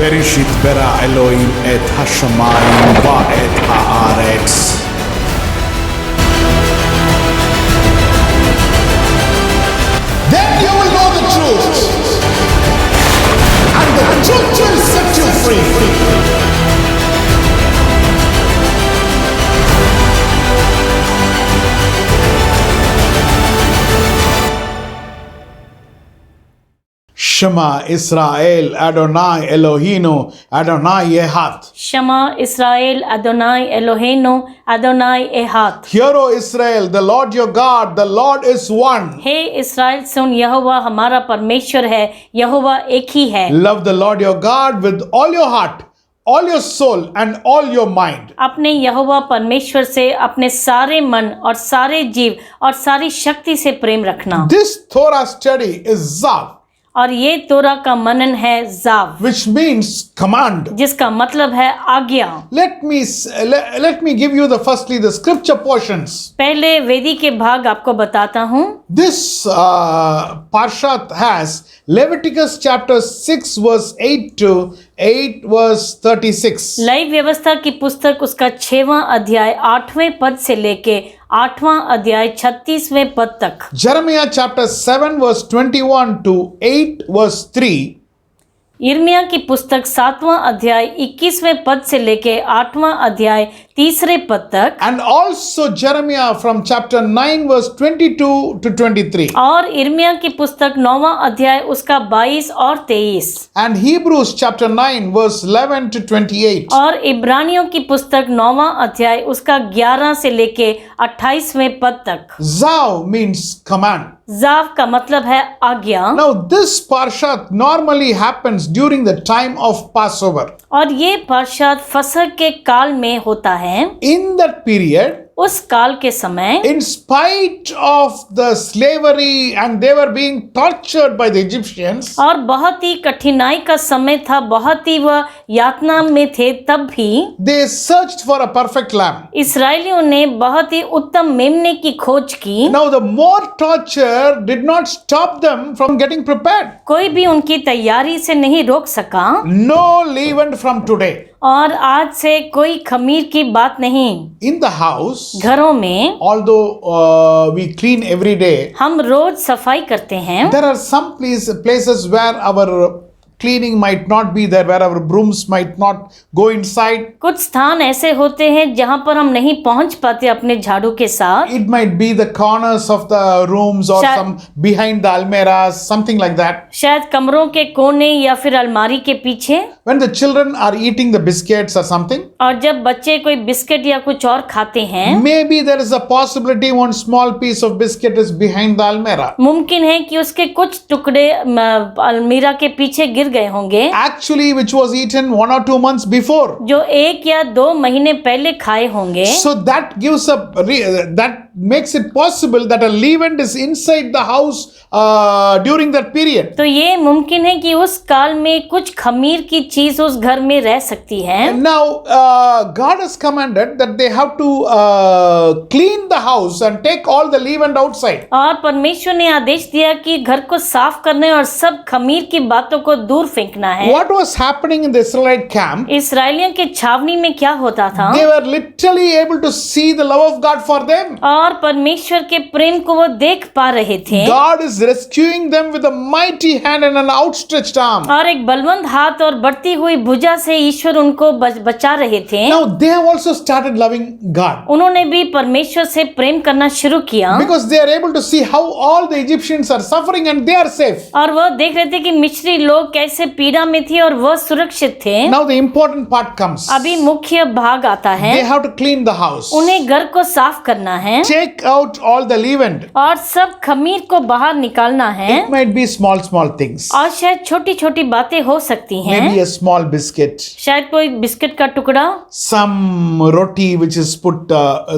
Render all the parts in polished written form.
Bereshit bara Elohim et hashamayim va et haaretz. Then you will know the truth, and the truth will set you free. Shema Israel Adonai Elohinu Adonai Echad. Shema Israel Adonai Eloheinu Adonai Echad. Hear, O Israel, the Lord your God, the Lord is one. हे इस्राएल सुन, यहोवा हमारा परमेश्वर है, यहोवा एक ही है। Love the Lord your God with all your heart, all your soul, and all your mind. अपने यहोवा परमेश्वर से अपने सारे मन और सारे जीव और सारी शक्ति से प्रेम रखना। This Torah study is Zav, और ये तोरा का मनन है जाव, which means command. जिसका मतलब है आज्ञा। Let me give you firstly the scripture portions. पहले वेदी के भाग आपको बताता हूँ। This Parshat has Leviticus chapter 6 verse 8 to 8 verse 36. लई व्यवस्था की पुस्तक उसका 6वां अध्याय 8वें पद से लेके 8वां अध्याय 36वें पद तक। Jeremiah chapter 7 verse 21 to 8 verse 3. यिर्मयाह की पुस्तक 7वां अध्याय 21वें पद से लेके 8वां अध्याय 3रे पद तक। And also Jeremiah from chapter 9 verse 22 to 23. और यिर्मयाह की पुस्तक 9वां अध्याय उसका 22 और 23। And Hebrews chapter 9 verse 11 to 28. और इब्रानियों की पुस्तक 9वां अध्याय उसका 11 से लेके 28वें पद तक। Zav means command. जाव का मतलब है आज्ञा। Now this Parshat normally happens during the time of Passover. और ये पार्षद फसह के काल में होता है। In that period, उस काल के समय in spite of the slavery and they were being tortured by the Egyptians, और बहुत ही कठिनाई का समय था, बहुत ही वह यातना में थे, तब भी they searched for a perfect lamb. इस्राएलियों ने बहुत ही उत्तम मेमने की खोज की। Now the more torture did not stop them from getting prepared. कोई भी उनकी तैयारी से नहीं रोक सका। No leaven from today. और आज से कोई खमीर की बात नहीं। In the house, घरों में although we clean every day, हम रोज सफाई करते हैं। there are some places where our cleaning might not be there, where our brooms might not go inside. कुछ स्थान ऐसे होते हैं जहां पर हम नहीं पहुंच पाते अपने झाड़ू के साथ। It might be the corners of the rooms or Sha- some behind the almirahs, something like that. शायद कमरों के कोने या फिर अलमारी के पीछे। When the children are eating the biscuits or something, और जब बच्चे कोई बिस्किट या कुछ और खाते हैं, maybe there is a possibility one small piece of biscuit is behind the almirah. मुमकिन है कि उसके कुछ टुकड़े अलमीरा के पीछे गिर गए होंगे, Actually, which was eaten 1 or 2 months before. जो 1 या 2 महीने पहले खाए होंगे। So that gives that makes it possible that a leaven is inside the house during that period. तो ये मुमकिन है कि उस काल में कुछ खमीर की चीज उस घर में रह सकती है। And now God has commanded that they have to clean the house and take all the leaven outside. और परमेश्वर ने आदेश दिया कि घर को साफ करने और सब खमीर की बातों को दूर फेंकना है। What was happening in the Israelite camp? इस्राएलियों के छावनी में क्या होता था? They were literally able to see the love of God for them. और परमेश्वर के प्रेम को वो देख पा रहे थे। God is rescuing them with a mighty hand and an outstretched arm. और एक बलवंत हाथ और बढ़ती हुई भुजा से ईश्वर उनको बचा रहे थे। Now they have also started loving God उन्होंने भी परमेश्वर से प्रेम करना शुरू किया, because they are able to see how all the Egyptians are suffering and they are safe. और वह देख रहे थे कि मिस्री लोग कैसे पीड़ा में थे और वह सुरक्षित थे। Now the important part comes. अभी मुख्य भाग आता है। They have to clean the house. उन्हें घर को साफ करना है Take out all the leaven. और सब खमीर को बाहर निकालना है। It might be small things. और शायद छोटी छोटी बातें हो सकती हैं। Maybe a small biscuit. शायद कोई बिस्किट का टुकड़ा, Some roti which is put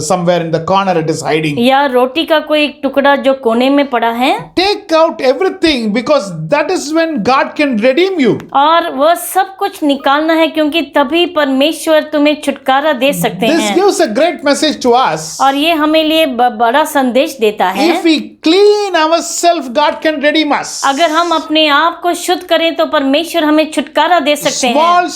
somewhere in the corner, it is hiding. या रोटी का कोई एक टुकड़ा जो कोने में पड़ा है। Take take out everything, because that is when God can redeem you. और वह सब कुछ निकालना है, क्योंकि तभी परमेश्वर तुम्हें छुटकारा दे सकते This हैं। gives a great message to us. और ये हमें लिए बड़ा संदेश देता है। If we clean ourselves, God can redeem us. अगर हम अपने आप को शुद्ध करें तो परमेश्वर हमें छुटकारा दे सकते हैं।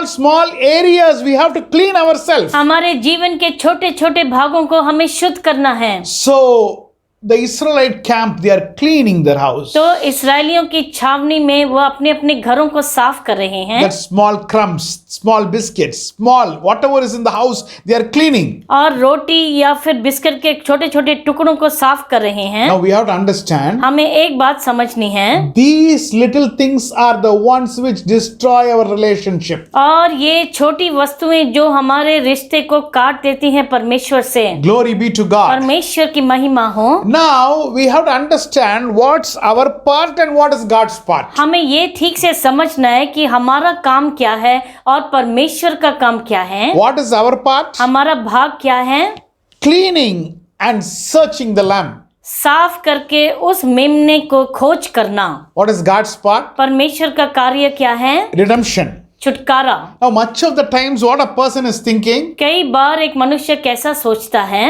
Small areas we have to clean ourselves. हमारे जीवन के छोटे छोटे भागों को हमें शुद्ध करना है। So the Israelite camp, they are cleaning their house. तो इस्राएलियों की छावनी में वो अपने अपने घरों को साफ कर रहे हैं। That small crumbs, small biscuits, small whatever is in the house, they are cleaning. और रोटी या फिर बिस्किट के छोटे छोटे टुकड़ों को साफ कर रहे हैं। Now we have to understand, हमें एक बात समझनी है, these little things are the ones which destroy our relationship. और ये छोटी वस्तुएं जो हमारे रिश्ते को काट देती हैं परमेश्वर से। Glory be to God. परमेश्वर की महिमा हो। Now we have to understand what's our part and what is God's part. हमें ये ठीक से समझना है कि हमारा काम क्या है और परमेश्वर का काम क्या है। What is our part? हमारा भाग क्या है? Cleaning and searching the lamb. साफ करके उस मेमने को खोज करना। What is God's part? परमेश्वर का कार्य क्या है? Redemption. छुटकारा। Now much of the times what a person is thinking, कई बार एक मनुष्य कैसा सोचता है,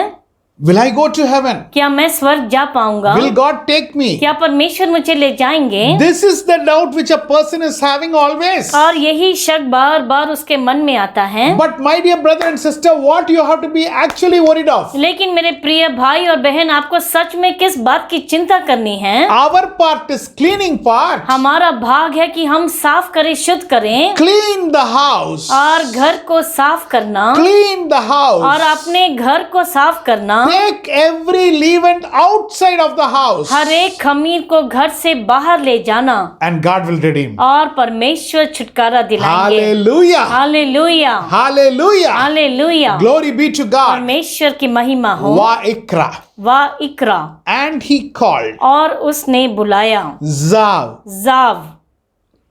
will I go to heaven? क्या मैं स्वर्ग जा पाऊंगा? Will God take me? क्या परमेश्वर मुझे ले जाएंगे? This is the doubt which a person is having always. और यही शक बार बार उसके मन में आता है। But my dear brother and sister, what you have to be actually worried of? लेकिन मेरे प्रिय भाई और बहन, आपको सच में किस बात की चिंता करनी है? Our part is cleaning part. हमारा भाग है कि हम साफ करें, शुद्ध करें, Clean the house. और घर को साफ करना, Clean the house. और अपने घर को साफ करना। Take every leaven outside of the house. हर एक खमीर को घर से बाहर ले जाना, And God will redeem. और परमेश्वर छुटकारा दिलाएंगे। Hallelujah. Hallelujah, Hallelujah. Hallelujah. Glory be to God. परमेश्वर की महिमा हो। Wa'ikra. वा इकरा, And he called. और उसने बुलाया। Zav. जाव,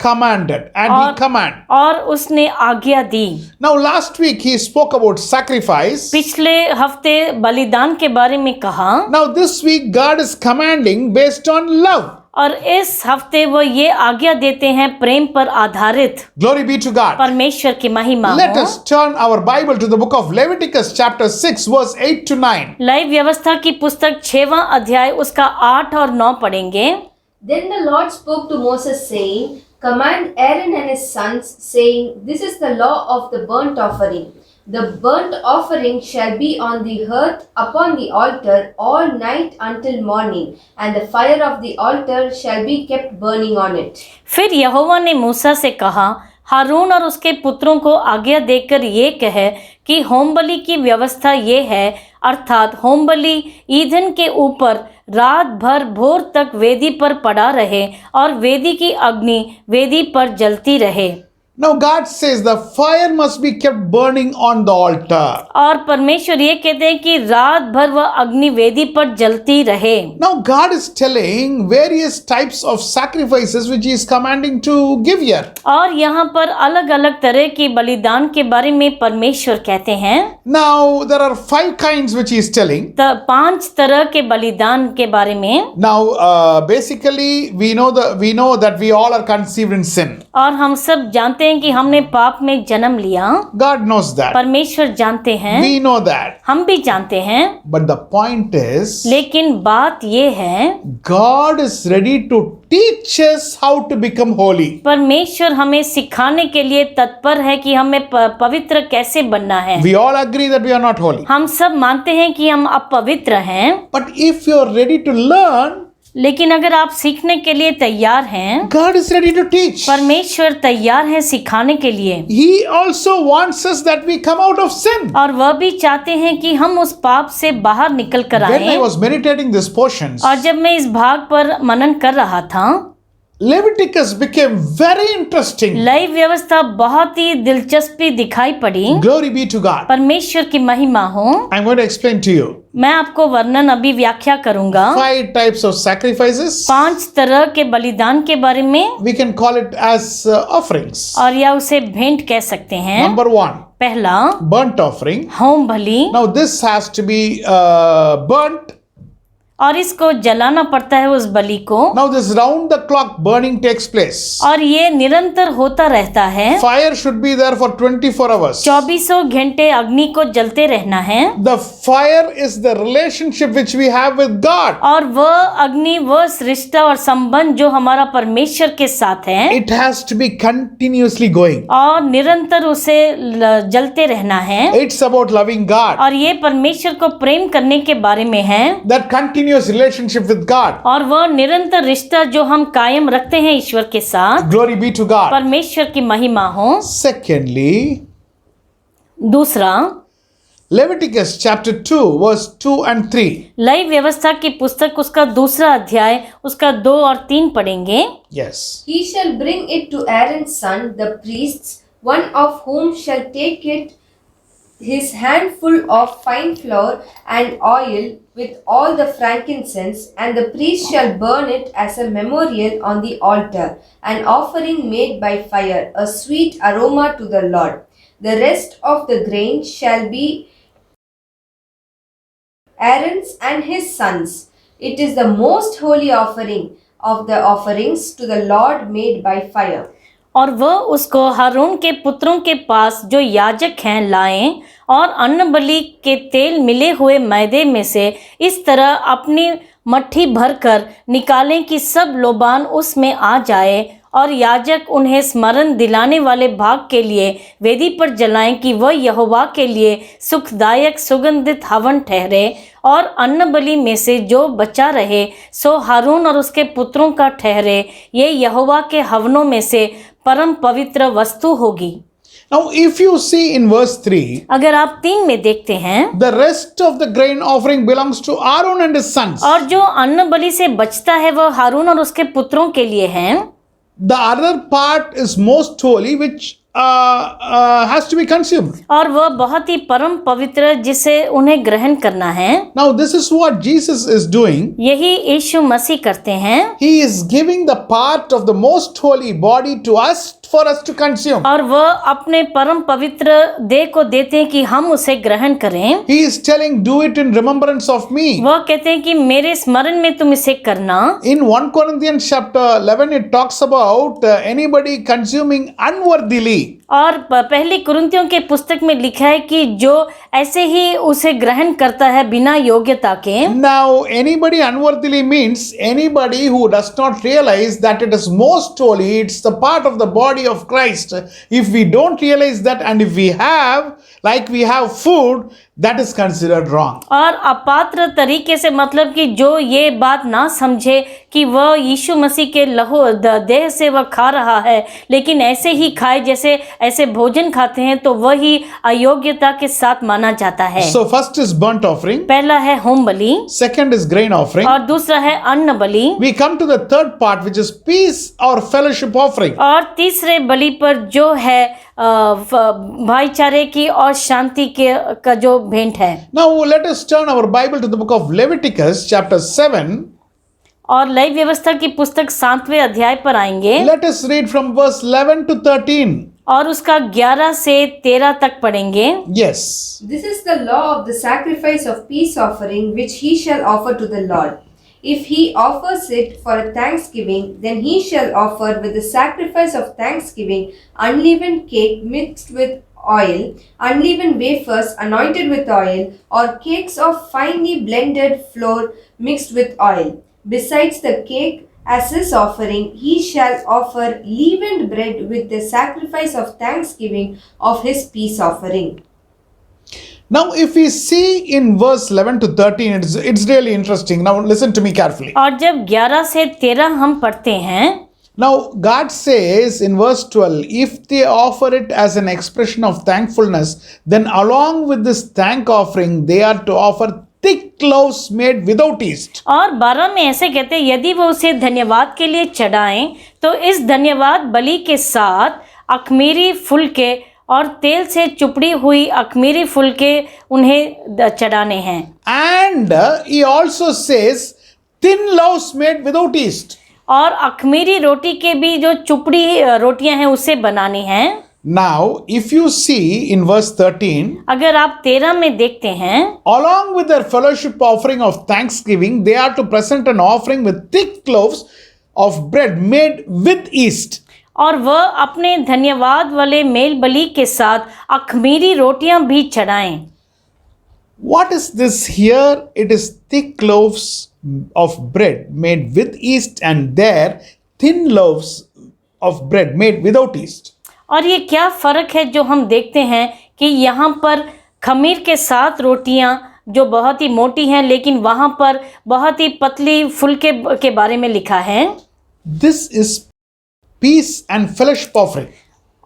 Commanded. And he commanded. और उसने आज्ञा दी। Now last week he spoke about sacrifice. पिछले हफ्ते बलिदान के बारे में कहा, Now this week God is commanding based on love. और इस हफ्ते वो ये आज्ञा देते हैं प्रेम पर आधारित। Glory be to God. परमेश्वर की महिमा Let हो। us turn our Bible to the book of Leviticus chapter 6 verse 8 to 9. लय व्यवस्था की पुस्तक 6वां अध्याय उसका 8 और 9 पढ़ेंगे। Then the Lord spoke to Moses, saying, Command Aaron and his sons, saying, This is the law of the burnt offering. The burnt offering shall be on the hearth upon the altar all night until morning, and the fire of the altar shall be kept burning on it. फिर यहोवा ने मूसा से कहा, हारून और उसके पुत्रों को आज्ञा देकर ये कहे कि होम बलि की व्यवस्था ये है, अर्थात होम बलि ईंधन के ऊपर रात भर भोर तक वेदी पर पड़ा रहे और वेदी की अग्नि वेदी पर जलती रहे। Now God says the fire must be kept burning on the altar. और परमेश्वर ये कहते हैं कि रात भर वह अग्नि वेदी पर जलती रहे। Now God is telling various types of sacrifices which he is commanding to give here. और यहाँ पर अलग अलग तरह की बलिदान के बारे में परमेश्वर कहते हैं। Now there are 5 kinds which he is telling. 5 तरह के बलिदान के बारे में। Now basically we know that we all are conceived in sin. और हम सब जानते हैं कि हमने पाप में जन्म लिया। God knows that. परमेश्वर जानते हैं, We know that. हम भी जानते हैं। But the point is, लेकिन बात ये है, God is ready to teach us how to become holy. परमेश्वर हमें सिखाने के लिए तत्पर है कि हमें पवित्र कैसे बनना है। We all agree that we are not holy. हम सब मानते हैं कि हम अपवित्र हैं। But if you are ready to learn, लेकिन अगर आप सीखने के लिए तैयार हैं, God is ready to teach. परमेश्वर तैयार है सिखाने के लिए। He also wants us that we come out of sin. और वह भी चाहते हैं कि हम उस पाप से बाहर निकल कर When I आए। was meditating these portions, और जब मैं इस भाग पर मनन कर रहा था, Leviticus became very interesting. लय व्यवस्था बहुत ही दिलचस्पी दिखाई पड़ी। Glory be to God. परमेश्वर की महिमा हो। I'm going to explain to you. मैं आपको वर्णन अभी व्याख्या करूंगा। 5 types of sacrifices. 5 तरह के बलिदान के बारे में, We can call it as offerings. और या उसे भेंट कह सकते हैं। Number 1, पहला, burnt offering. Home Bali. Now this has to be burnt और इसको जलाना पड़ता है उस बलि को। Now this round the clock burning takes place. और ये निरंतर होता रहता है। Fire should be there for 24 hours. 24 घंटे अग्नि को जलते रहना है। The fire is the relationship which we have with God. और वह अग्नि, वह रिश्ता और संबंध जो हमारा परमेश्वर के साथ है, It has to be continuously going. और निरंतर उसे जलते रहना है। It's about loving God. और ये परमेश्वर को प्रेम करने के बारे में है। That continuous relationship with God. और वह निरंतर रिश्ता जो हम कायम रखते हैं ईश्वर के साथ। Glory be to God. परमेश्वर की महिमा हो। Secondly, दूसरा, Leviticus chapter 2 verse 2 and 3. लय व्यवस्था की पुस्तक उसका दूसरा अध्याय उसका 2 और 3 पढ़ेंगे। Yes. He shall bring it to Aaron's son, the priests, one of whom shall take it his handful of fine flour and oil with all the frankincense, and the priest shall burn it as a memorial on the altar, an offering made by fire, a sweet aroma to the Lord. The rest of the grain shall be Aaron's and his sons. It is the most holy offering of the offerings to the Lord made by fire. और वह उसको हारून के पुत्रों के पास जो याजक हैं लाएं, और अन्न बलि के तेल मिले हुए मैदे में से इस तरह अपनी मट्ठी भरकर निकालें कि सब लोबान उसमें आ जाए, और याजक उन्हें स्मरण दिलाने वाले भाग के लिए वेदी पर जलाएं कि वह यहोवा के लिए सुखदायक सुगंधित हवन ठहरे, और अन्न बलि में से जो बचा रहे सो हारून और उसके पुत्रों का ठहरे। ये यहोवा के हवनों में से परम पवित्र वस्तु होगी। Now if you see in verse 3, अगर आप 3 में देखते हैं, the rest of the grain offering belongs to Aaron and his sons. और जो अन्न बलि से बचता है वह हारून और उसके पुत्रों के लिए है। The other part is most holy, which has to be consumed. और वह बहुत ही परम पवित्र जिसे उन्हें ग्रहण करना है। Now this is what Jesus is doing. यही यीशु मसीह करते हैं। He is giving the part of the most holy body to us for us to consume. और वह अपने परम पवित्र देह को देते हैं कि हम उसे ग्रहण करें। He is telling, do it in remembrance of me. वह कहते हैं कि मेरे स्मरण में तुम इसे करना। In 1 Corinthians chapter 11, it talks about anybody consuming unworthily. और पहली कुरिन्थियों के पुस्तक में लिखा है कि जो ऐसे ही उसे ग्रहण करता है बिना योग्यता के। Now, anybody unworthily means anybody who does not realize that it is most holy, it's the part of the body of Christ. If we don't realize that, and if we have, like we have food, that is considered wrong. और अपात्र तरीके से मतलब कि जो ये बात ना समझे कि वह यीशु मसीह के लहू देह से वह खा रहा है, लेकिन ऐसे ही खाए जैसे ऐसे भोजन खाते हैं, तो वही अयोग्यता के साथ माना जाता है। So first is burnt offering, पहला है home Bali, second is grain offering. और दूसरा है अन्न बलि, We come to the third part, which is peace or fellowship offering. और तीसरे बलि पर जो है भाईचारे की और शांति के का जो भेंट है। Now let us turn our Bible to the book of Leviticus chapter 7. और लय व्यवस्था की पुस्तक 7वें अध्याय पर आएंगे। Let us read from verse 11 to 13. और उसका 11 से 13 तक पढ़ेंगे। Yes. This is the law of the sacrifice of peace offering which he shall offer to the Lord. If he offers it for a thanksgiving, then he shall offer with the sacrifice of thanksgiving unleavened cake mixed with oil, unleavened wafers anointed with oil, or cakes of finely blended flour mixed with oil. Besides the cake, as his offering, he shall offer leavened bread with the sacrifice of thanksgiving of his peace offering. Now, if we see in verse 11 to 13, it's really interesting. Now, listen to me carefully. और जब 11 से 13 हम पढ़ते हैं, Now, God says in verse 12, if they offer it as an expression of thankfulness, then along with this thank offering, they are to offer thick loaves made without yeast. और 12 में ऐसे कहते हैं, यदि वो उसे धन्यवाद के लिए चढ़ाएं तो इस धन्यवाद बलि के साथ अखमीरी फुलके और तेल से चुपड़ी हुई अखमीरी फुलके उन्हें चढ़ाने हैं। And he also says thin loaves made without yeast. और अखमीरी रोटी के भी जो चुपड़ी रोटियां हैं उसे बनानी हैं। Now, if you see in verse 13, अगर आप 13 में देखते हैं, along with their fellowship offering of thanksgiving, they are to present an offering with thick loaves of bread made with yeast. और वह अपने धन्यवाद वाले मेल बलि के साथ अखमीरी रोटियां भी चढ़ाएं। What is this here? It is thick loaves of bread made with yeast, and there thin loaves of bread made without yeast. और ये क्या फ़र्क है जो हम देखते हैं कि यहाँ पर खमीर के साथ रोटियाँ जो बहुत ही मोटी हैं, लेकिन वहाँ पर बहुत ही पतली फुलके के बारे में लिखा है। This is peace and fellowship offering.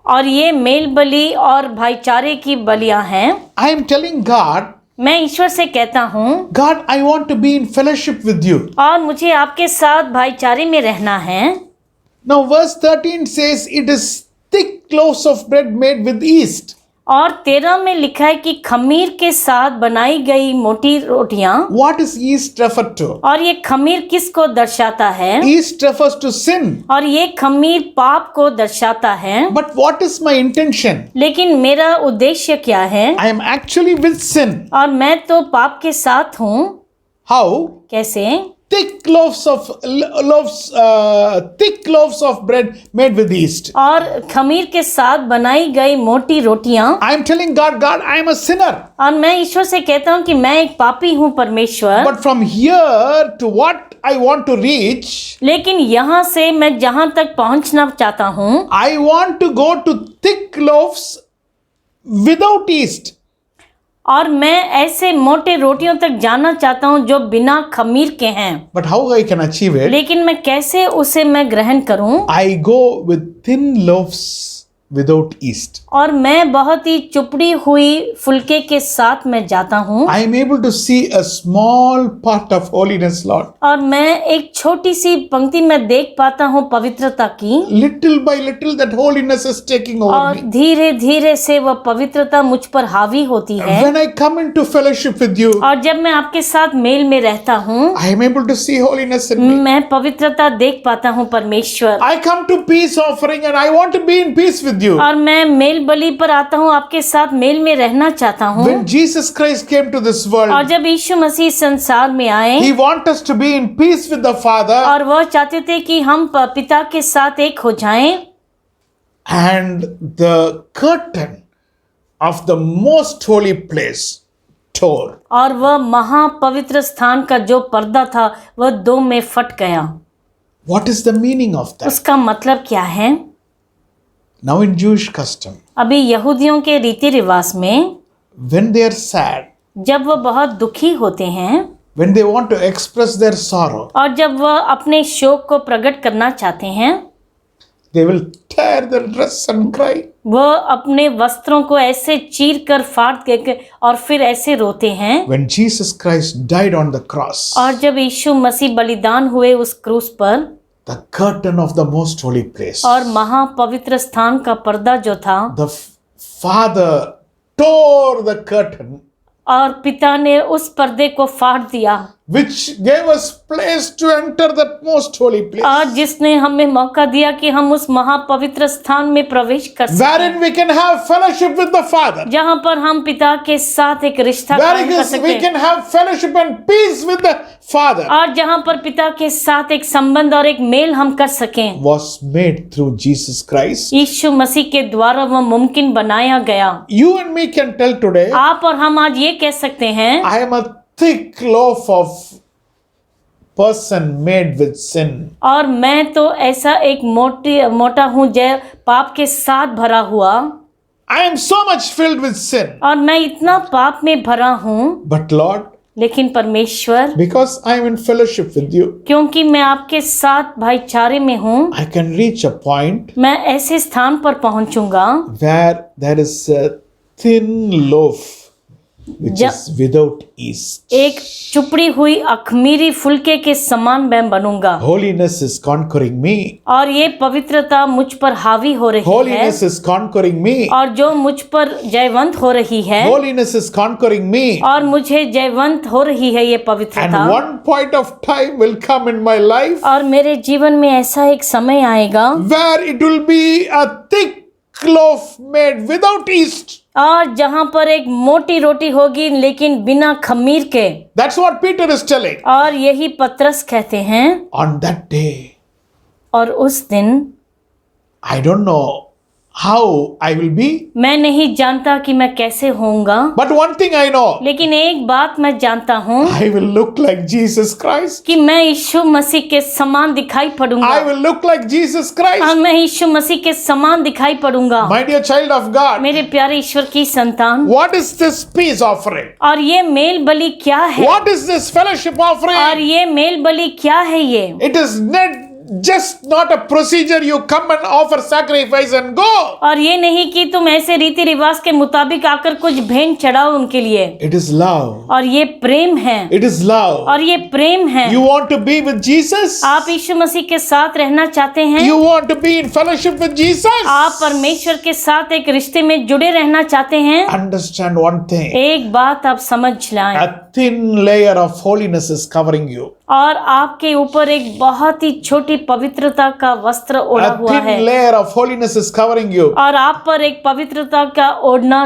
और ये मेल बलि और भाईचारे की बलियाँ हैं। I am telling God, मैं ईश्वर से कहता हूँ, God, I want to be in fellowship with you. और मुझे आपके साथ भाईचारे में रहना है। Now, verse 13 says it is thick loaves of bread made with yeast. और 13 में लिखा है कि खमीर के साथ बनाई गई मोटी रोटियां। What is yeast referred to? और ये खमीर किसको दर्शाता है? Yeast refers to sin. और ये खमीर पाप को दर्शाता है। But what is my intention? लेकिन मेरा उद्देश्य क्या है? I am actually with sin. और मैं तो पाप के साथ हूँ। How? कैसे? Thick loaves of bread made with yeast. और खमीर के साथ बनाई गई मोटी रोटियां। I am telling God, God, I am a sinner. और मैं ईश्वर से कहता हूँ कि मैं एक पापी हूँ परमेश्वर। But from here to what I want to reach, लेकिन यहाँ से मैं जहाँ तक पहुँचना चाहता हूँ, I want to go to thick loaves without yeast. और मैं ऐसे मोटे रोटियों तक जाना चाहता हूँ जो बिना खमीर के हैं। But how I can achieve it? लेकिन मैं कैसे उसे मैं ग्रहण करूँ? I go with thin loaves without yeast. और मैं बहुत ही चुपड़ी हुई फुलके के साथ मैं जाता हूँ। I am able to see a small part of holiness, Lord. और मैं एक छोटी सी पंक्ति में देख पाता हूँ पवित्रता की। Little by little that holiness is taking over और me. धीरे धीरे से वह पवित्रता मुझ पर हावी होती है। When I come into fellowship with you, और जब मैं आपके साथ मेल में रहता हूँ, I am able to see holiness in me. मैं पवित्रता देख पाता हूँ परमेश्वर। I come to peace offering and I want to be in peace with you. और मैं मेल बलि पर आता हूँ, आपके साथ मेल में रहना चाहता हूँ। When Jesus Christ came to this और world, जब यीशु मसीह संसार में आए, He wants us to be in peace with the Father, और वह चाहते थे कि हम पिता के साथ एक हो जाएं। and the curtain of the most holy place tore. और वह महापवित्र स्थान का जो पर्दा था वह दो में फट गया। What is the meaning of that? उसका मतलब क्या है? Now in Jewish custom, अभी यहूदियों के रीति रिवाज में when they are sad, जब वह बहुत दुखी होते हैं, when they want to express their sorrow, और जब वह अपने शोक को प्रकट करना चाहते हैं, they will tear their dress and cry. वह अपने वस्त्रों को ऐसे चीर कर फाड़ के और फिर ऐसे रोते हैं। When Jesus Christ died on the cross, और जब यीशु मसीह बलिदान हुए उस क्रूस पर, the curtain of the most holy place, और महापवित्र स्थान का पर्दा जो था, the Father tore the curtain, और पिता ने उस पर्दे को फाड़ दिया, which gave us place to enter that most holy place, और जिसने हमें मौका दिया कि हम उस महापवित्र स्थान में प्रवेश कर wherein सकें, we can have fellowship with the Father, जहाँ पर हम पिता के साथ एक रिश्ता कायम कर wherein we सकें, can have fellowship and peace with the Father, और जहाँ पर पिता के साथ एक संबंध और एक मेल हम कर सकें, was made through Jesus Christ. यीशु मसीह के द्वारा वह मुमकिन बनाया गया। You and me can tell today, आप और हम आज ये कह सकते हैं, I am a thick loaf of person made with sin. और मैं तो ऐसा एक मोटा हूँ जो पाप के साथ भरा हुआ, I am so much filled with sin. और मैं इतना पाप में भरा हूँ। But Lord, लेकिन परमेश्वर, because I am in fellowship with you, क्योंकि मैं आपके साथ भाईचारे में हूँ, I can reach a point मैं ऐसे स्थान पर पहुँचूंगा where there is a thin loaf which Ja- is without yeast. एक चुपड़ी हुई अखमीरी फुलके के समान मैं बनूंगा। Holiness is conquering me. और ये पवित्रता मुझ पर हावी हो रही है, Holiness is conquering me. और जो मुझ पर जयवंत हो रही है, Holiness is conquering me. और मुझे जयवंत हो रही है ये And पवित्रता। one point of time will come in my life और मेरे जीवन में ऐसा एक समय आएगा where it will be a thick loaf made without yeast. और जहां पर एक मोटी रोटी होगी लेकिन बिना खमीर के। That's what Peter is telling. और यही पतरस कहते हैं। On that day, और उस दिन I don't know how I will be, मैं नहीं जानता कि मैं कैसे होऊंगा, but one thing I know, लेकिन एक बात मैं जानता हूँ I will look like Jesus Christ. कि मैं यीशु मसीह के समान दिखाई पड़ूंगा। I will look like Jesus और Christ. मैं यीशु मसीह के समान दिखाई पड़ूंगा। My dear child of God, मेरे प्यारे ईश्वर की संतान, what is this peace offering? और ये मेल बलि क्या है? What is this fellowship और offering? ये मेल बलि क्या है? ये It is just not a procedure you come and offer sacrifice and go. और ये नहीं कि तुम ऐसे रीति रिवाज के मुताबिक आकर कुछ भेंट चढ़ाओ उनके लिए। It is love. और ये प्रेम है। It is love. और ये प्रेम है। You want to be with Jesus? आप यीशु मसीह के साथ रहना चाहते हैं? You want to be in fellowship with Jesus? आप परमेश्वर के साथ एक रिश्ते में जुड़े रहना चाहते हैं? Understand one thing. एक बात आप समझ लाएं। A thin layer of holiness is covering you. और आपके ऊपर एक बहुत ही छोटी पवित्रता का वस्त्र ओढ़ा A हुआ thin है। layer of holiness is covering you. और आप पर एक पवित्रता का ओढ़ना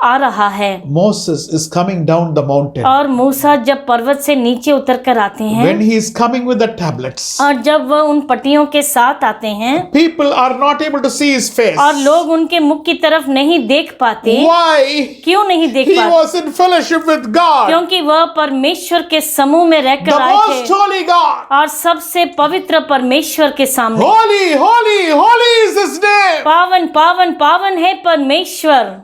आ रहा है। Moses is coming down the mountain. और मूसा जब पर्वत से नीचे उतर कर आते हैं, When he is coming with the tablets, और जब वह उन पट्टियों के साथ आते हैं, people are not able to see his face. और लोग उनके मुख की तरफ नहीं देख पाते। Why? क्यों नहीं देख He पाते? was in fellowship with God, क्योंकि वह परमेश्वर के समूह में रहकर the आए most थे holy God. और सबसे पवित्र परमेश्वर के सामने। Holy, holy, holy is his name. पावन पावन पावन है परमेश्वर।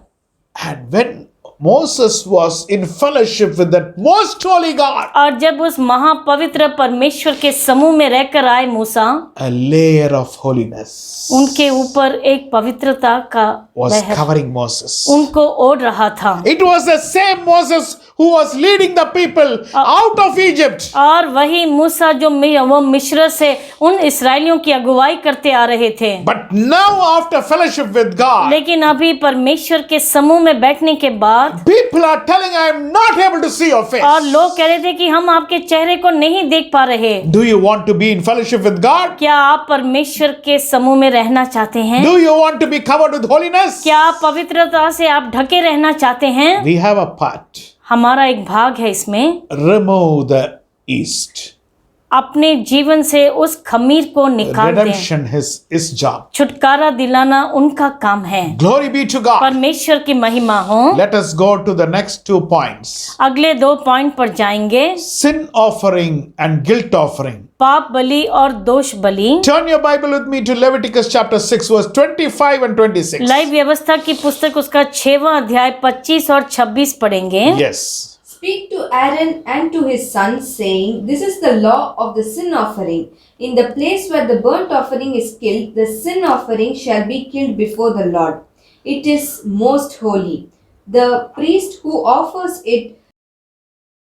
And when Moses was in fellowship with that most holy God, और जब उस महापवित्र परमेश्वर के समूह में रहकर आए मूसा, a layer of holiness उनके ऊपर एक पवित्रता का was लहर covering Moses. उनको ओढ़ रहा था। It was the same Moses who was leading the people out of Egypt. और वही मूसा जो वो मिस्र से उन इस्राएलियों की अगुवाई करते आ रहे थे। But now after fellowship with God, लेकिन अभी परमेश्वर के समूह में बैठने के बाद people are telling, I am not able to see your face. और लोग कह रहे थे कि हम आपके चेहरे को नहीं देख पा रहे। Do you want to be in fellowship with God? क्या आप परमेश्वर के समूह में रहना चाहते हैं? Do you want to be covered with holiness? क्या आप पवित्रता से आप ढके रहना चाहते हैं? We have a part. हमारा एक भाग है इसमें। Remove the yeast. अपने जीवन से उस खमीर को निकाल दें। Redemption is job. छुटकारा दिलाना उनका काम है। Glory be to God. परमेश्वर की महिमा हो। Let us go to the next 2 points. अगले 2 पॉइंट पर जाएंगे। Sin offering and guilt offering. पाप बलि और दोष बलि। Turn your Bible with me to Leviticus chapter 6 verse 25 and 26. Live व्यवस्था की पुस्तक उसका 6वां अध्याय 25 और 26 पढ़ेंगे। Yes. Speak to Aaron and to his sons, saying, This is the law of the sin offering. In the place where the burnt offering is killed, the sin offering shall be killed before the Lord. It is most holy. The priest who offers it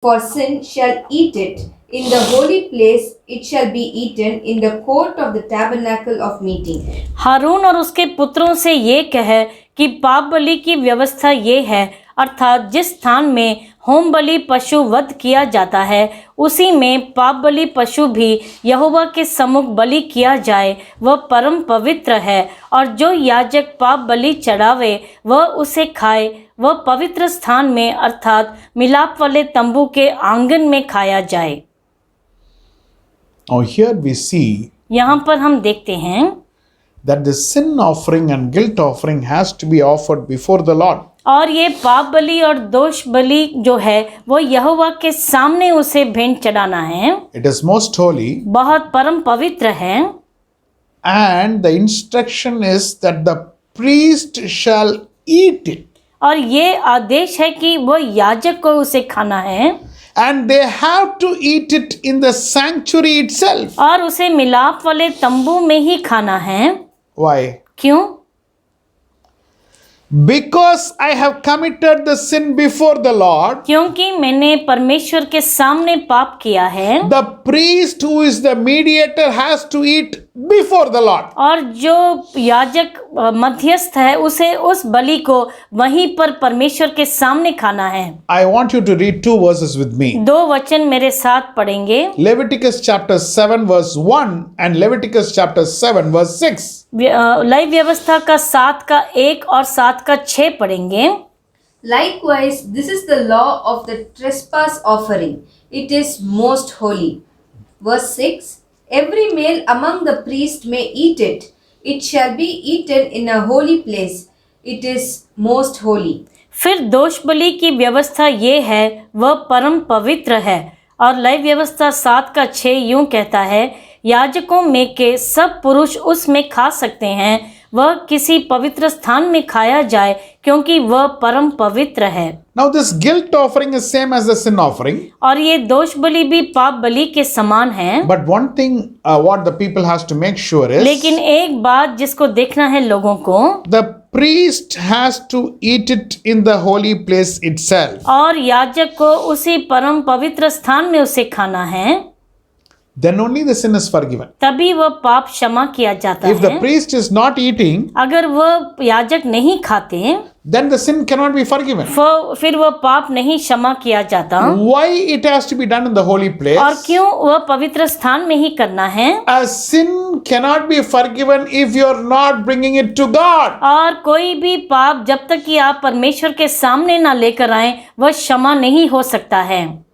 for sin shall eat it. In the holy place it shall be eaten in the court of the tabernacle of meeting. हारून और उसके पुत्रों से ये कहे कि पाप बलि की व्यवस्था ये है, अर्थात जिस स्थान में होम बलि पशु वध किया जाता है उसी में पाप बलि पशु भी यहोवा के सम्मुख बलि किया जाए, वह परम पवित्र है। और जो याजक पाप बलि चढ़ावे वह उसे खाए, वह पवित्र स्थान में अर्थात मिलाप वाले तंबू के आंगन में खाया जाए। Now here we see यहाँ पर हम देखते हैं that the sin offering and guilt offering has to be offered before the Lord. और ये पाप बलि और दोष बलि जो है वो यहोवा के सामने उसे भेंट चढ़ाना है। It is most holy, बहुत परम पवित्र है। and the instruction is that the priest shall eat it, और ये आदेश है कि वो याजक को उसे खाना है, and they have to eat it in the sanctuary itself. और उसे मिलाप वाले तंबू में ही खाना है। Why? क्यों? Because I have committed the sin before the Lord, क्योंकि मैंने परमेश्वर के सामने पाप किया है। the priest who is the mediator has to eat before the Lord. और जो याजक मध्यस्थ है उसे उस बलि को वहीं पर परमेश्वर के सामने खाना है। I want you to read 2 verses with me. 2 वचन मेरे साथ पढ़ेंगे। Leviticus chapter 7 verse 1 and Leviticus chapter 7 verse 6. लय व्यवस्था का 7 का 1 और 7 का 6 पढ़ेंगे। Likewise, this is the law of the trespass offering. It is most holy. Verse 6, every male among the priests may eat it. It shall be eaten in a holy place. It is most holy. फिर दोष बलि की व्यवस्था ये है, वह परम पवित्र है। और लय व्यवस्था 7 का 6 यूं कहता है, याजकों में के सब पुरुष उसमें खा सकते हैं, वह किसी पवित्र स्थान में खाया जाए क्योंकि वह परम पवित्र है। Now this guilt offering is same as the sin offering. और ये दोष बलि भी पाप बलि के समान है। But one thing what the people has to make sure is लेकिन एक बात जिसको देखना है लोगों को, the priest has to eat it in the holy place itself. और याजक को उसी परम पवित्र स्थान में उसे खाना है। Then only the sin is forgiven. तभी वह पाप क्षमा किया जाता If the है। priest is not eating, अगर वह याजक नहीं खाते then the sin cannot be forgiven. फिर वह पाप नहीं क्षमा किया जाता। Why it has to be done in the holy और place? क्यों वह पवित्र स्थान में ही करना है? A sin cannot be forgiven if you are not bringing it to God. और कोई भी पाप जब तक कि आप परमेश्वर के सामने ना लेकर आए, वह क्षमा नहीं हो सकता है।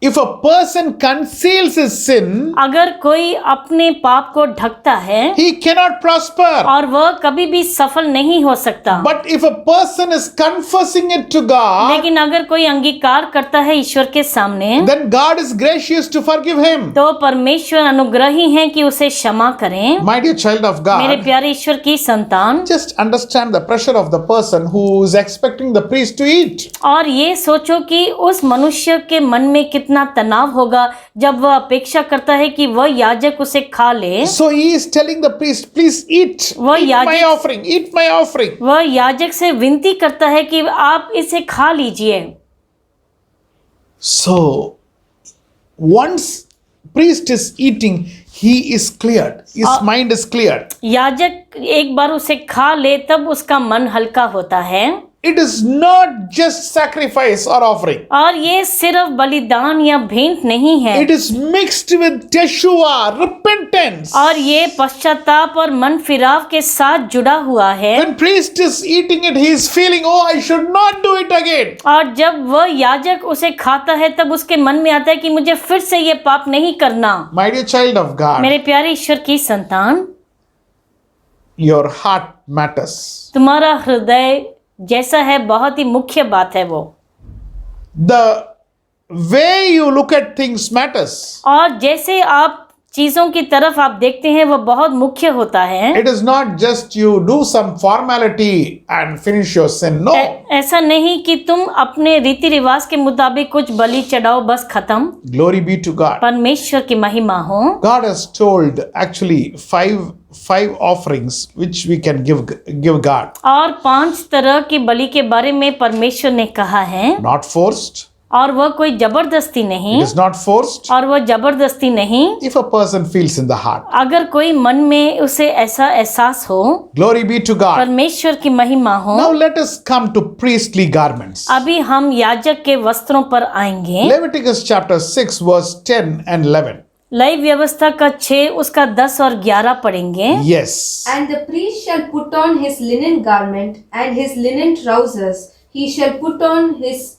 If a person conceals his sin, अगर कोई अपने पाप को ढकता है he cannot prosper. और वह कभी भी सफल नहीं हो सकता। But if a person is confessing it to God, लेकिन अगर कोई अंगीकार करता है ईश्वर के सामने, then God is gracious to forgive him. तो परमेश्वर अनुग्रही हैं कि उसे क्षमा करें। My dear child of मेरे God, प्यारे ईश्वर की संतान, just understand the pressure of the person who is expecting the priest to eat. और ये सोचो कि उस मनुष्य के मन में कितना तनाव होगा जब वह अपेक्षा करता है कि वह याजक उसे खा ले। So he is telling the priest, please eat. वह Eat my याजक- offering. Eat my offering. वह याजक से विनती करता है कि आप इसे खा लीजिए। So once priest is eating, he is cleared. His mind is cleared. याजक एक बार उसे खा ले तब उसका मन हल्का होता है। It is not just sacrifice or offering. और ये सिर्फ बलिदान या भेंट नहीं है, It is mixed with teshua, repentance. और ये पश्चाताप और मन फिराव के साथ जुड़ा हुआ है। When priest is eating it, he is feeling, oh, I should not do it again. और जब वह याजक उसे खाता है तब उसके मन में आता है कि मुझे फिर से ये पाप नहीं करना। My dear child of God, मेरे प्यारे ईश्वर की संतान, your heart matters. तुम्हारा हृदय जैसा है बहुत ही मुख्य बात है वो, The way you look at things matters. और जैसे आप चीजों की तरफ आप देखते हैं वह बहुत मुख्य होता है। It is not just you do some formality and finish your sin. No. ऐसा नहीं कि तुम अपने रीति रिवाज के मुताबिक कुछ बलि चढ़ाओ बस खत्म। Glory be to God. परमेश्वर की महिमा हो। God has told actually five offerings which we can give God. और 5 तरह की बलि के बारे में परमेश्वर ने कहा है, Not forced. और वह कोई जबरदस्ती नहीं, It is not forced. और वह जबरदस्ती नहीं। If a person feels in the heart. अगर कोई मन में उसे ऐसा एहसास हो, Glory be to God. परमेश्वर की महिमा हो। Now let us come to priestly garments. अभी हम याजक के वस्त्रों पर आएंगे। Leviticus chapter 6 verse 10 and 11. लय व्यवस्था का 6 उसका 10 और 11 पढ़ेंगे। Yes. And the priest shall put on his linen garment and his linen trousers. He shall put on his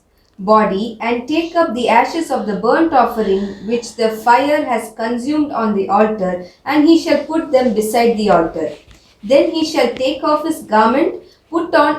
body and take up the ashes of the burnt offering which the fire has consumed on the altar, and he shall put them beside the altar. Then he shall take off his garment, put on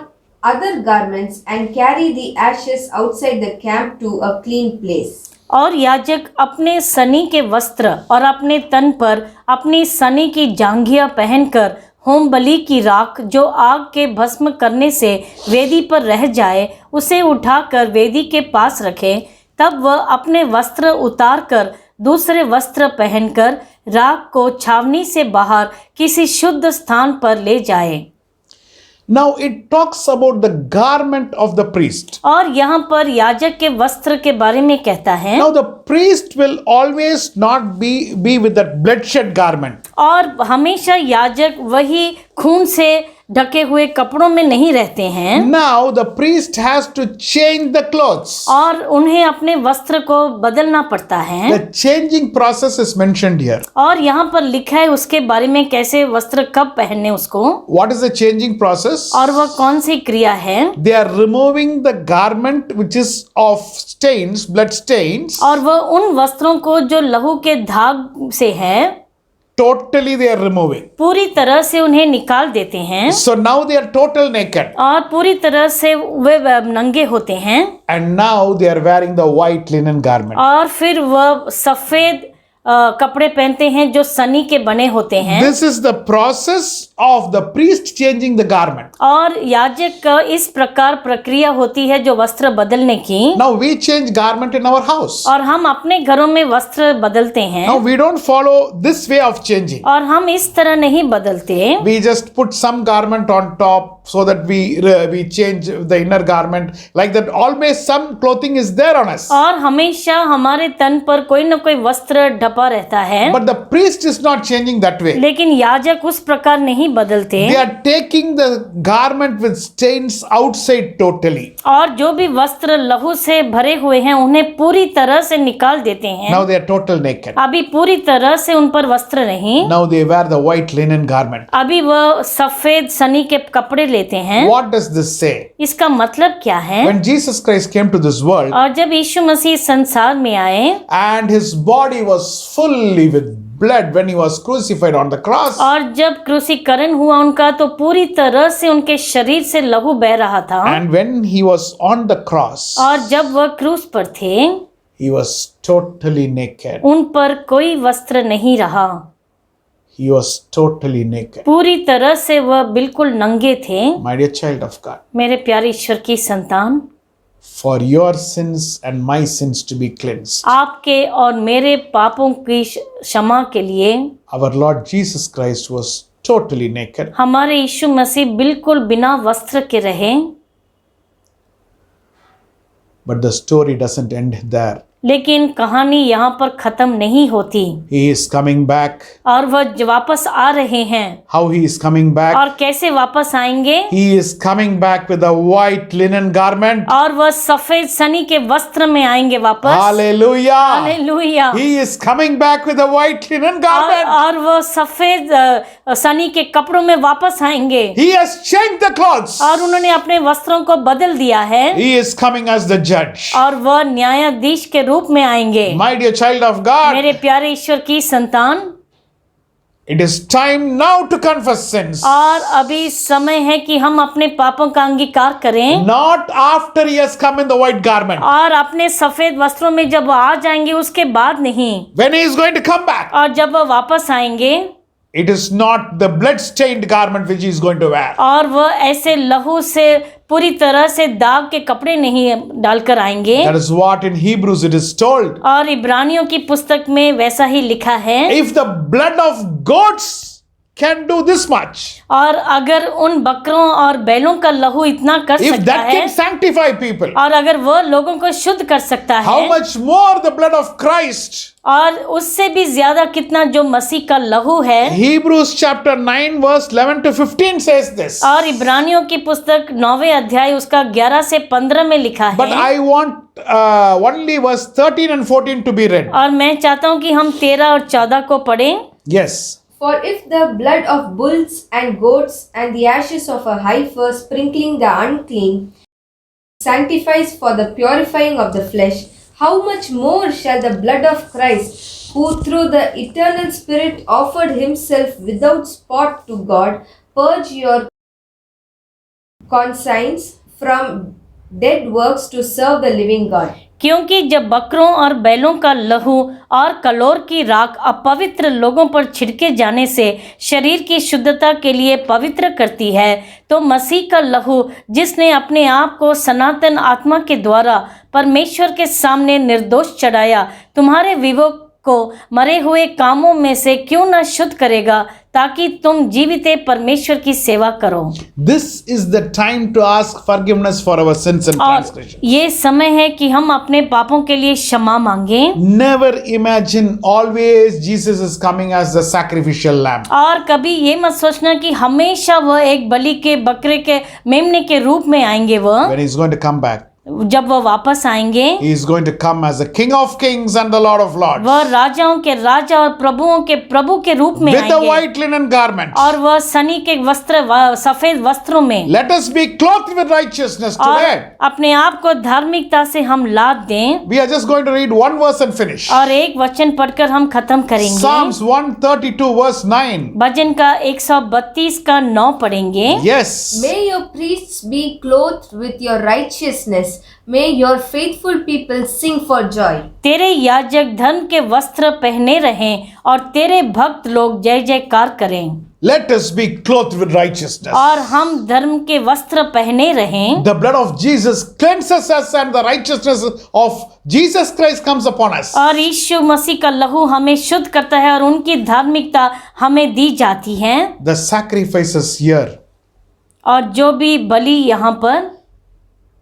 other garments, and carry the ashes outside the camp to a clean place. और याजक अपने सनी के वस्त्र और अपने तन पर अपनी सनी की जांघिया पहनकर होम बलि की राख जो आग के भस्म करने से वेदी पर रह जाए उसे उठाकर वेदी के पास रखे। तब वह अपने वस्त्र उतारकर दूसरे वस्त्र पहनकर राख को छावनी से बाहर किसी शुद्ध स्थान पर ले जाए। Now it talks about the garment of the priest. और यहाँ पर याजक के वस्त्र के बारे में कहता है। Now the priest will always not be with that bloodshed garment. और हमेशा याजक वही खून से ढके हुए कपड़ों में नहीं रहते हैं। Now the priest has to change the clothes. और उन्हें अपने वस्त्र को बदलना पड़ता है। The changing process is mentioned here. और यहाँ पर लिखा है उसके बारे में कैसे वस्त्र कब पहनने उसको। What is the changing process? और वह कौन सी क्रिया है। They are removing the garment which is of stains, blood stains. और वह उन वस्त्रों को जो लहू के दाग से है Totally they are removing. पूरी तरह से उन्हें निकाल देते हैं। So now they are total naked. और पूरी तरह से वे नंगे होते हैं। And now they are wearing the white linen garment. और फिर वह सफेद कपड़े पहनते हैं जो सनी के बने होते हैं। This is the process of the priest changing the garment. और याजक का इस प्रकार प्रक्रिया होती है जो वस्त्र बदलने की। Now we change garment in our house. और हम अपने घरों में वस्त्र बदलते हैं। Now we don't follow this way of changing. और हम इस तरह नहीं बदलते। We just put some garment on top so that we change the inner garment. Like that, always some clothing is there on us. और हमेशा हमारे तन पर कोई न कोई वस्त्र ढपा रहता है। But the priest is not changing that way. लेकिन याजक उस प्रकार नहीं बदलते। They are taking the garment with stains outside totally. और जो भी वस्त्र लहू से भरे हुए हैं उन्हें पूरी तरह से निकाल देते हैं। Now they are total naked. अभी पूरी तरह से उन पर वस्त्र नहीं। Now they wear the white linen garment. अभी वह सफेद सनी के कपड़े लेते हैं। What does this say? इसका मतलब क्या है। When Jesus Christ came to this world और जब यीशु मसीह संसार में आए and his body was fully with blood when he was crucified on the cross, और जब क्रूसीकरण हुआ उनका तो पूरी तरह से उनके शरीर से लहू बह रहा था। and when he was on the cross, और जब वह क्रूस पर थे he was totally naked. उन पर कोई वस्त्र नहीं रहा। He was totally naked. पूरी तरह से वह बिल्कुल नंगे थे। My dear child of God, मेरे प्यारे ईश्वर की संतान, for your sins and my sins to be cleansed, आपके और मेरे पापों की क्षमा के लिए our Lord Jesus Christ was totally naked. हमारे यीशु मसीह बिल्कुल बिना वस्त्र के रहे। But the story doesn't end there. लेकिन कहानी यहाँ पर खत्म नहीं होती। He is coming back. और वह वापस आ रहे हैं। How he is coming back? और कैसे वापस आएंगे। He is coming back with a white linen garment. और वह सफेद सनी के वस्त्र में आएंगे वापस। Hallelujah. Hallelujah. He is coming back with a white linen garment. और वह सफेद सनी के कपड़ों में वापस आएंगे। He has changed the clothes. और उन्होंने अपने वस्त्रों को बदल दिया है। He is coming as the judge. और वह न्यायाधीश के रूप में आएंगे। My dear child of God, मेरे प्यारे ईश्वर की संतान, it is time now to confess sins. और अभी समय है कि हम अपने पापों का अंगीकार करें। Not after he has come in the white garment. और अपने सफेद वस्त्रों में जब आ जाएंगे उसके बाद नहीं। When he is going to come back, और जब वह वापस आएंगे it is not the blood-stained garment which he is going to wear. और वह ऐसे लहू से पूरी तरह से दाग के कपड़े नहीं डालकर आएंगे। That is what in Hebrews it is told. और इब्रानियों की पुस्तक में वैसा ही लिखा है। If the blood of goats can do this much, और अगर उन बकरों और बैलों का लहू इतना कर if सकता that है, can sanctify people, और अगर वह लोगों को शुद्ध कर सकता how है, much more the blood of Christ? और उससे भी ज्यादा कितना जो मसीह का लहू है। Hebrews chapter 9 verse 11 to 15 says this. और इब्रानियों की पुस्तक 9वें अध्याय उसका 11 से 15 में लिखा But है। I want only verse 13 and 14 to be read. और मैं चाहता हूँ कि हम 13 और 14 को पढ़ें। Yes. For if the blood of bulls and goats and the ashes of a heifer sprinkling the unclean sanctifies for the purifying of the flesh, how much more shall the blood of Christ, who through the eternal Spirit offered himself without spot to God, purge your conscience from dead works to serve the living God? क्योंकि जब बकरों और बैलों का लहू और कलोर की राख अपवित्र लोगों पर छिड़के जाने से शरीर की शुद्धता के लिए पवित्र करती है, तो मसीह का लहू जिसने अपने आप को सनातन आत्मा के द्वारा परमेश्वर के सामने निर्दोष चढ़ाया, तुम्हारे को मरे हुए कामों में से क्यों न शुद्ध करेगा, ताकि तुम जीवित परमेश्वर की सेवा करो। This is the time to ask forgiveness for our sins and और transgressions. ये समय है कि हम अपने पापों के लिए क्षमा मांगें। Never imagine always Jesus is coming as the sacrificial lamb. और कभी ये मत सोचना कि हमेशा वह एक बलि के बकरे के मेमने के रूप में आएंगे। वह When he's going to come back, जब वह वापस आएंगे, he is going to come as the King of Kings and the Lord of Lords. वह राजाओं के राजा और प्रभुओं के प्रभु के रूप में With a आएंगे white linen garment. और वह सनी के वस्त्र सफेद वस्त्रों में। Let us be clothed with righteousness और today. अपने आप को धार्मिकता से हम लाद दें। We are just going to read one verse and finish. और एक वचन पढ़कर हम खत्म करेंगे। Psalms 132 verse 9. भजन का 132 का 9 पढ़ेंगे। Yes. May your priests be clothed with your righteousness. May your faithful people sing for joy. तेरे याजक धर्म के वस्त्र पहने रहें और तेरे भक्त लोग जय जयकार करें। Let us be clothed with righteousness. और हम धर्म के वस्त्र पहने रहें। The blood of Jesus cleanses us and the righteousness of Jesus Christ comes upon us. और यीशु मसीह का लहू हमें शुद्ध करता है और उनकी धार्मिकता हमें दी जाती है। The sacrifices here, और जो भी बलि यहाँ पर,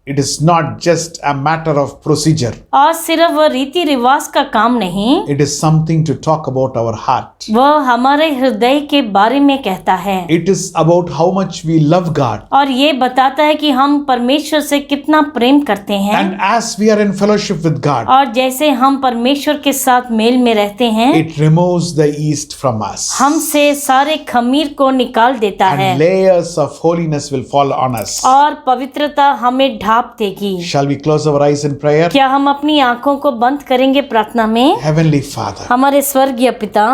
it is not just a matter of procedure. और सिर्फ वह रीति रिवाज का काम नहीं, It is something to talk about our heart. वह हमारे हृदय के बारे में कहता है। It is about how much we love God. और ये बताता है कि हम परमेश्वर से कितना प्रेम करते हैं। And as we are in fellowship with God, और जैसे हम परमेश्वर के साथ मेल में रहते हैं, it removes the yeast from us. हमसे सारे खमीर को निकाल देता है And layers of holiness will fall on us. और पवित्रता हमें ढांप देगी। Shall we close our eyes in prayer? क्या हम अपनी आंखों को बंद करेंगे प्रार्थना में? Heavenly Father, हमारे स्वर्गीय पिता,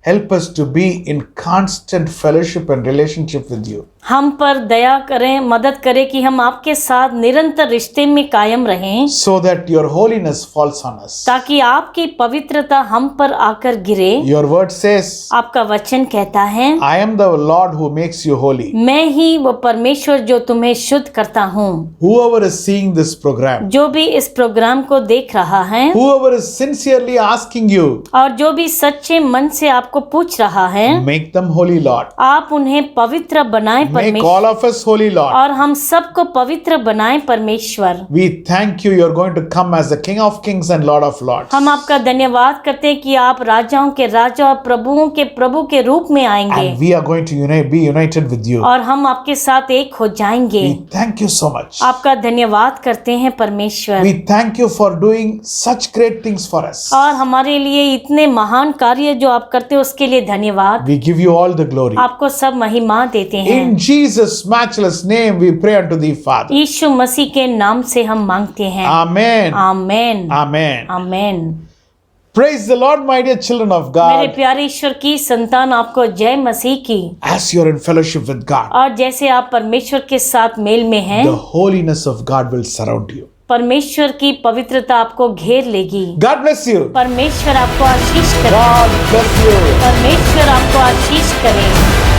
help us to be in constant fellowship and relationship with you. हम पर दया करें, मदद करें कि हम आपके साथ निरंतर रिश्ते में कायम रहें, So that your holiness falls on us. ताकि आपकी पवित्रता हम पर आकर गिरे। Your word says, आपका वचन कहता है, I am the Lord who makes you holy. मैं ही वो परमेश्वर जो तुम्हें शुद्ध करता हूँ। Whoever is seeing this program, जो भी इस प्रोग्राम को देख रहा है whoever is sincerely asking you, और जो भी सच्चे मन से आपको पूछ रहा है, make them holy, Lord. आप उन्हें पवित्र बनाए Make all परमेश्वर, of us holy, Lord. और हम सबको पवित्र बनाए परमेश्वर। We thank you, you're going to come as the King of Kings and Lord of Lords. हम आपका धन्यवाद करते हैं कि आप राजाओं के राजा और प्रभुओं के प्रभु के रूप में आएंगे And we are going to be united with you. और हम आपके साथ एक हो जाएंगे। We thank you so much. आपका धन्यवाद करते हैं परमेश्वर, We thank you for doing such great things for us. और हमारे लिए इतने महान कार्य जो आप करते हो उसके लिए धन्यवाद। We give you all the glory. आपको सब महिमा देते हैं। In Jesus' matchless name we pray unto thee, Father. यीशु मसीह के नाम से हम मांगते हैं। Amen. Amen, Amen. Amen. Praise the Lord, my dear children of मेरे God. प्यारे ईश्वर की संतान, आपको जय मसीह की। As you're in fellowship with God, और जैसे आप परमेश्वर के साथ मेल में हैं, the holiness of God will surround you. परमेश्वर की पवित्रता आपको घेर लेगी। God bless you. परमेश्वर आपको आशीष करे। God bless you. परमेश्वर आपको आशीष करे।